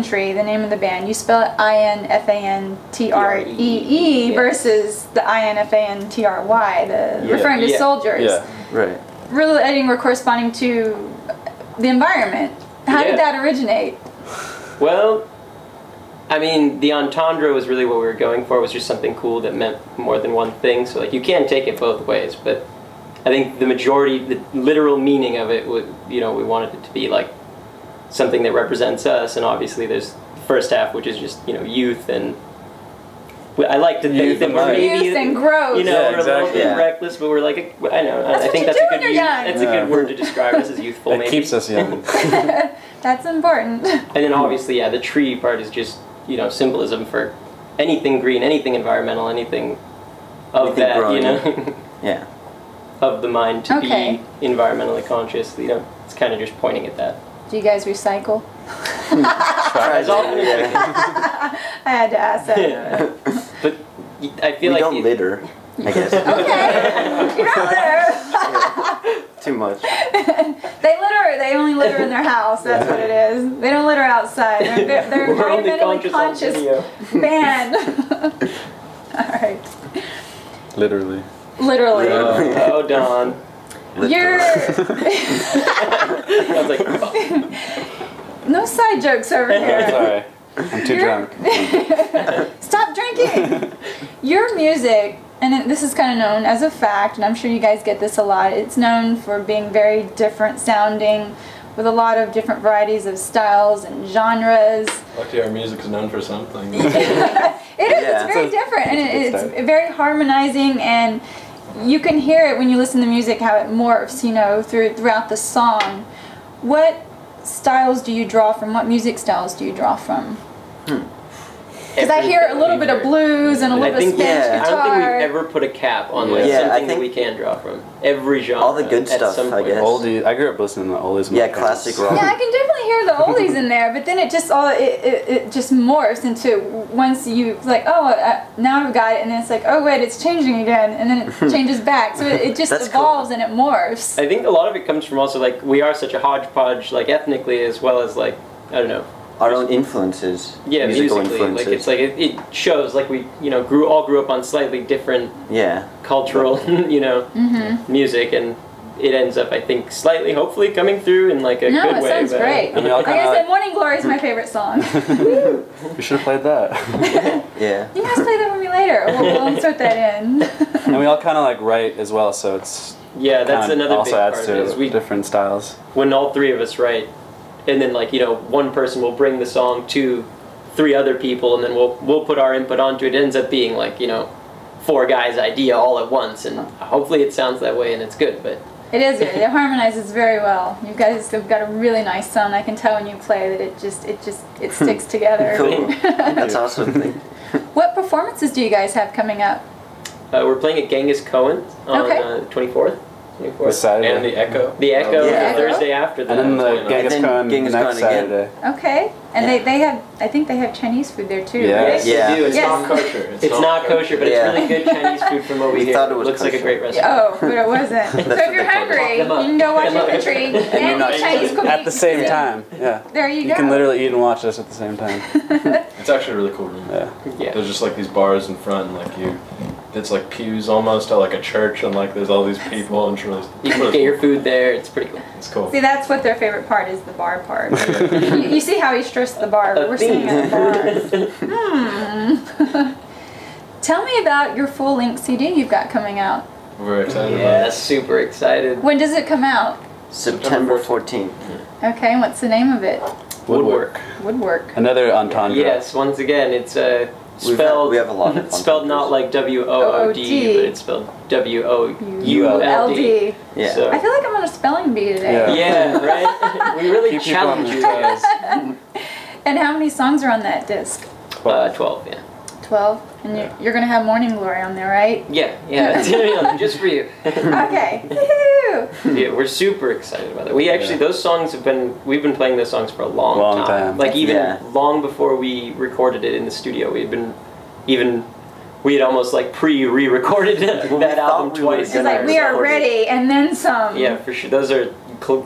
Infantree, the name of the band, you spell it Infantree versus the Infantry, referring to soldiers. Yeah, right. Relating or corresponding to the environment. How did that originate? Well, I mean, the entendre was really what we were going for. It was just something cool that meant more than one thing. So, like, you can take it both ways, but I think the majority, the literal meaning of it would, we wanted it to be like something that represents us. And obviously, there's the first half, which is just youth, and I like to think that we're maybe youth and growth. we're a little bit reckless, but we're like I think that's a good word to describe us as youthful. It keeps us young. That's important. And then obviously, the tree part is just symbolism for anything green, anything environmental, anything of that, yeah, of the mind to be environmentally conscious. It's kind of just pointing at that. Do you guys recycle? As often as we can. I had to ask that. Yeah. But I feel we like don't litter, I guess. Okay, you don't litter. Too much. They only litter in their house. That's what it is. They don't litter outside. They're environmentally conscious band. All right. Literally. Oh, Don. You're. I was like, no side jokes over here. Sorry, I'm too drunk. Stop drinking. Your music, and this is kind of known as a fact, and I'm sure you guys get this a lot, it's known for being very different sounding, with a lot of different varieties of styles and genres. Luckily our music is known for something. It is, it's very different, and it's very harmonizing, and you can hear it when you listen to music, how it morphs, throughout the song. What styles do you draw from? What music styles do you draw from? Because I hear a little bit of blues and a little bit of Spanish guitar. I don't think we've ever put a cap on something that we can draw from. Every genre. All the good stuff, I guess. Oldies. I grew up listening to oldies. Yeah, classic rock. Yeah, I can definitely hear the oldies in there, but then it just it just morphs into, once you like, now I've got it, and then it's like, oh wait, it's changing again, and then it changes back. So it just evolves and it morphs. I think a lot of it comes from also like we are such a hodgepodge, like ethnically as well as like I don't know. Our own influences. Yeah, musical influences. It shows like we all grew up on slightly different cultural music, and it ends up I think slightly hopefully coming through in like a good way. No, it sounds great. Like I said, Morning Glory is my favorite song. We should have played that. Yeah. You guys play that with me later. We'll insert that in. And we all kind of like write as well, so it's that's another also big adds part to of it, different styles. When all three of us write. And then, like, one person will bring the song to 3 other people, and then we'll put our input onto it. It ends up being, like, 4 guys' idea all at once, and hopefully it sounds that way and it's good, but... It is good. It harmonizes very well. You guys have got a really nice sound. I can tell when you play that it sticks together. Cool. That's awesome. What performances do you guys have coming up? We're playing at Genghis Cohen on the 24th. Saturday. And the Echo. The Echo Thursday after that. And then the Genghis Khan next Saturday. Okay. And they have, I think they have Chinese food there too, Yes, right? they do. It's not kosher. It's not kosher, but it's really good Chinese food from over here. Thought it was looks kosher. like a great restaurant. Oh, but it wasn't. So if you're hungry, you can go watch Infantree and eat Chinese cooking. At the same time, yeah. There you go. You can literally eat and watch us at the same time. It's actually a really cool room. Yeah. There's just like these bars in front, and like it's like pews almost at like a church, and like there's all these people, and it's really you can get your food there. It's pretty cool. It's cool. See, that's what their favorite part is, the bar part. you see how he stressed the bar. We're sitting at the bar. Tell me about your full-length CD you've got coming out. We're excited about Yeah, it. super excited. When does it come out? September 14th. Okay, and what's the name of it? Woodwork. Woodwork. Another entendre. Yes, once again, it's spelled. We have a lot of spelled not like W-O-O-D, but it's spelled W-O-U-L-D. Yeah. So. I feel like I'm on a spelling bee today. Yeah, right? We really Keep people on challenge you their guys. And how many songs are on that disc? 12, yeah. 12? And you're going to have Morning Glory on there, right? Yeah, just for you. Okay. Woohoo! Yeah, we're super excited about it. We actually, those songs we've been playing those songs for a long time. Like even long before we recorded it in the studio, we've been even we had almost like re-recorded that album twice. It's like we are ready, and then some. Yeah, for sure. Those are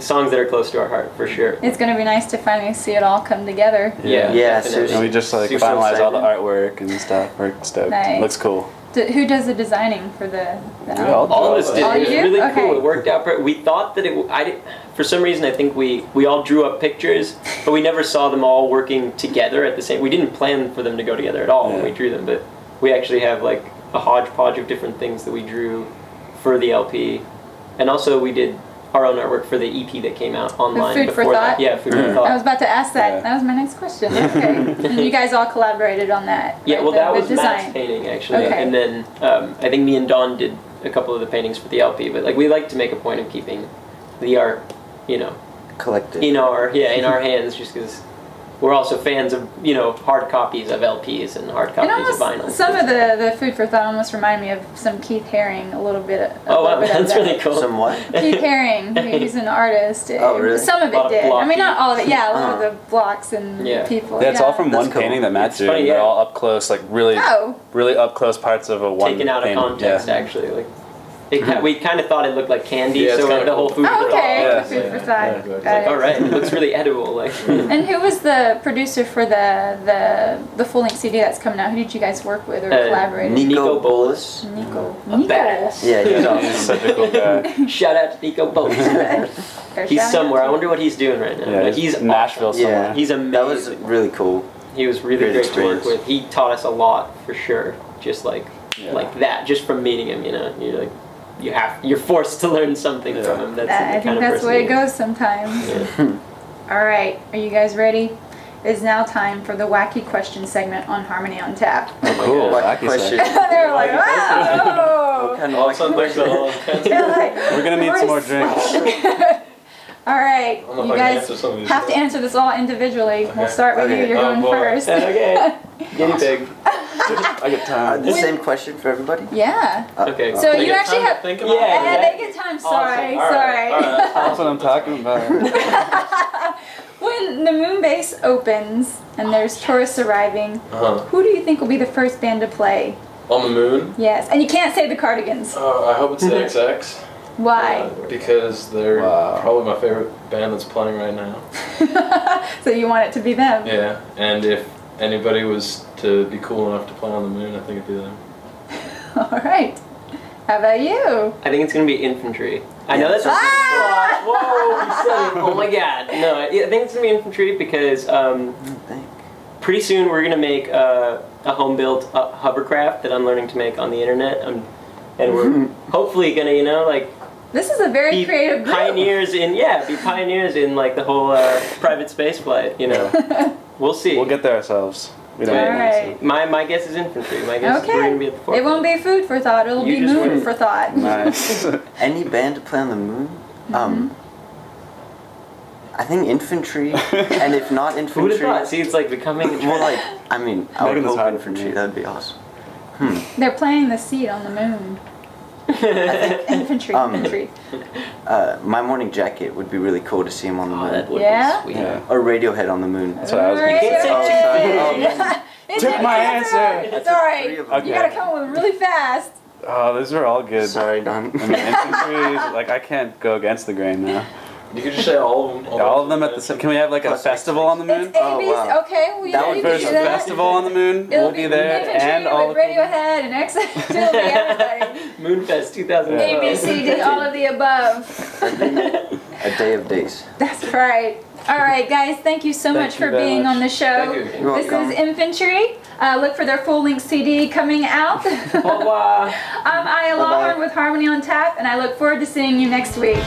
songs that are close to our heart, for sure. It's gonna be nice to finally see it all come together. Yeah, and we just like finalize all the artwork and stuff. We're stoked. Nice. Looks cool. Who does the designing for the album? All of us did. Oh, it was really okay. cool. It worked out. We thought that for some reason, I think we all drew up pictures, but we never saw them all working together at the same. We didn't plan for them to go together at all when we drew them, but we actually have like a hodgepodge of different things that we drew for the LP, and also we did our own artwork for the EP that came out online. Food for Thought? Yeah, Food for Thought. I was about to ask that. Yeah. That was my next question. Okay. And you guys all collaborated on that. Yeah, right? well, that was design. Matt's painting, actually. Okay. And then I think me and Dawn did a couple of the paintings for the LP, but like we like to make a point of keeping the art, collected in our hands, just because we're also fans of hard copies of LPs and hard copies of vinyl. Some of the Food for Thought almost remind me of some Keith Haring a little bit. That's really cool. Some what? Keith Haring, he's an artist. Oh, really? Some of it did. I mean, not all of it. Yeah, a lot of the blocks and people. Yeah, it's all from one painting that Matt drew. They're all up close, like really up close parts of a one. Taken out of context, actually, like. We kind of thought it looked like candy, so like the whole food. Oh, okay. Food for Thought. Like, all right, it looks really edible. Like. And who was the producer for the full length CD that's coming out? Who did you guys work with or collaborate? Nico Bolas. Nico. Badass. Yeah, he's awesome. He's such a cool guy. Shout out to Nico Bolas. He's somewhere. I wonder what he's doing right now. Yeah, he's in Nashville somewhere. Yeah, he's amazing. That was really cool. He was really great to work with. He taught us a lot for sure. Just like that, just from meeting him, you're like. You're forced to learn something from him. I think that's the way it goes sometimes. Yeah. All right, are you guys ready? It is now time for the wacky question segment on Harmony on Tap. Oh, cool. Wacky question. They're like, wow. We're gonna need some more drinks. All right, you guys have to answer this all individually. Okay. We'll start with you. You're going first. Okay. Guinea pig. I get time. The same question for everybody? Yeah. Okay. So you actually have. Think about they get time. Sorry. Sorry. That's what I'm talking about. When the moon base opens and there's tourists arriving, who do you think will be the first band to play? On the moon? Yes, and you can't say the Cardigans. I hope it's the XX. Why? Because they're probably my favorite band that's playing right now. So you want it to be them? Yeah, and if anybody was to be cool enough to play on the moon, I think it'd be them. All right. How about you? I think it's going to be Infantry. I know that's whoa, you said it. Oh my god. No, I think it's going to be Infantry because pretty soon we're going to make a home-built hovercraft that I'm learning to make on the internet. And we're hopefully going to, this is a very creative group. Be pioneers in like the whole private space flight, We'll see. We'll get there ourselves. We don't right. My guess is Infantry. My guess is we're going to be at the forefront. It won't be Food for Thought. It'll be Moon for Thought. Nice. Any band to play on the moon? I think Infantry, and if not Infantry... Who would have thought? See, it's like becoming a trend. Well, I would hope Infantry. That would be awesome. They're planting the seed on the moon. Infantry. My Morning Jacket would be really cool to see him on the moon. That would be sweet. Yeah. Or Radiohead on the moon. That's what I was going to say. Took my answer. It's alright. You gotta come with them really fast. Oh, those are all good. Sorry, Don. I mean, Infantry, I can't go against the grain now. You could just say all of them. All of them at the same. Can we have like a festival on the moon? It's wow. Okay, we that would be a festival on the moon. We'll be there, and all with Radiohead and X. It'll be everybody. Moonfest 2012. A, B, C, D, all of the above. A day of days. That's right. All right, guys. Thank you so much for being on the show. This is Infantry. Look for their full-length CD coming out. I'm Aya Lawhorn with Harmony on Tap, and I look forward to seeing you next week.